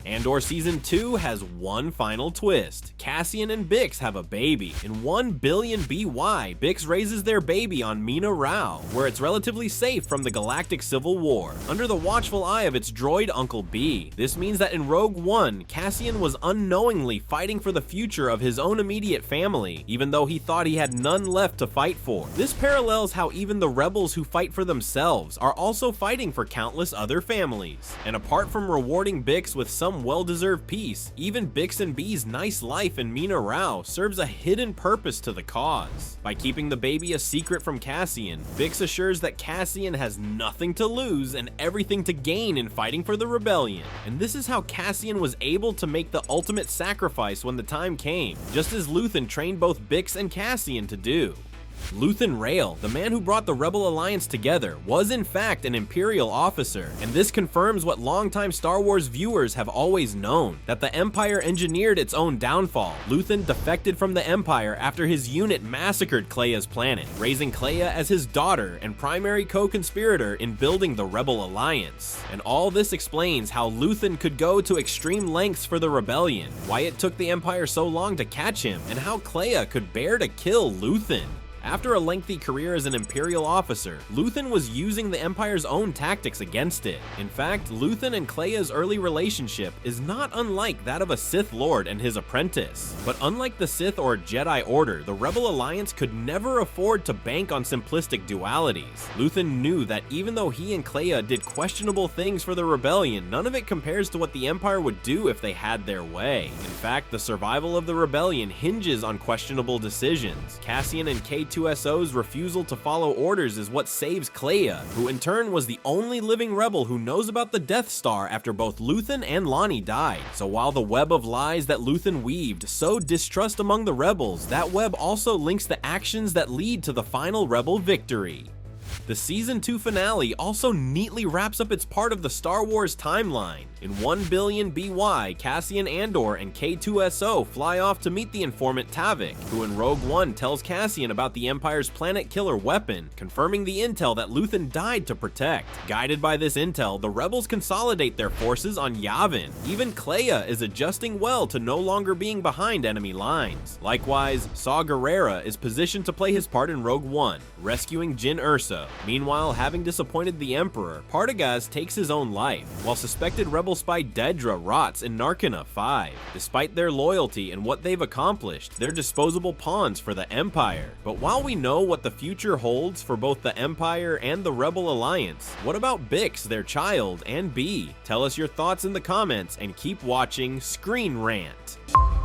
Andor Season 2 has one final twist. Cassian and Bix have a baby. In 1 billion BY, Bix raises their baby on Mina-Rau, where it's relatively safe from the galactic civil war, under the watchful eye of its droid Uncle B. This means that in Rogue One, Cassian was unknowingly fighting for the future of his own immediate family, even though he thought he had none left to fight for. This parallels how even the rebels who fight for themselves are also fighting for countless other families. And apart from rewarding Bix with some well-deserved peace, even Bix and B's nice life in Mina-Rau serves a hidden purpose to the cause. By keeping the baby a secret from Cassian, Bix assures that Cassian has nothing to lose and everything to gain in fighting for the rebellion. And this is how Cassian was able to make the ultimate sacrifice when the time came, just as Luthen trained both Bix and Cassian to do. Luthen Rael, the man who brought the Rebel Alliance together, was in fact an Imperial officer, and this confirms what longtime Star Wars viewers have always known, that the Empire engineered its own downfall. Luthen defected from the Empire after his unit massacred Kleya's planet, raising Kleya as his daughter and primary co-conspirator in building the Rebel Alliance. And all this explains how Luthen could go to extreme lengths for the rebellion, why it took the Empire so long to catch him, and how Kleya could bear to kill Luthen. After a lengthy career as an Imperial officer, Luthen was using the Empire's own tactics against it. In fact, Luthen and Kleya's early relationship is not unlike that of a Sith Lord and his apprentice. But unlike the Sith or Jedi Order, the Rebel Alliance could never afford to bank on simplistic dualities. Luthen knew that even though he and Kleya did questionable things for the rebellion, none of it compares to what the Empire would do if they had their way. In fact, the survival of the rebellion hinges on questionable decisions. Cassian and K2SO's refusal to follow orders is what saves Kleya, who in turn was the only living rebel who knows about the Death Star after both Luthen and Lonnie died. So while the web of lies that Luthen weaved sowed distrust among the rebels, that web also links the actions that lead to the final rebel victory. The Season 2 finale also neatly wraps up its part of the Star Wars timeline. In 1 billion BY, Cassian Andor and K2SO fly off to meet the informant Tavik, who in Rogue One tells Cassian about the Empire's planet killer weapon, confirming the intel that Luthen died to protect. Guided by this intel, the rebels consolidate their forces on Yavin. Even Kleya is adjusting well to no longer being behind enemy lines. Likewise, Saw Gerrera is positioned to play his part in Rogue One, rescuing Jyn Erso. Meanwhile, having disappointed the Emperor, Partagaz takes his own life, while suspected rebel spy Dedra rots in Narkina 5. Despite their loyalty and what they've accomplished, they're disposable pawns for the Empire. But while we know what the future holds for both the Empire and the Rebel Alliance, what about Bix, their child, and B? Tell us your thoughts in the comments and keep watching ScreenRant.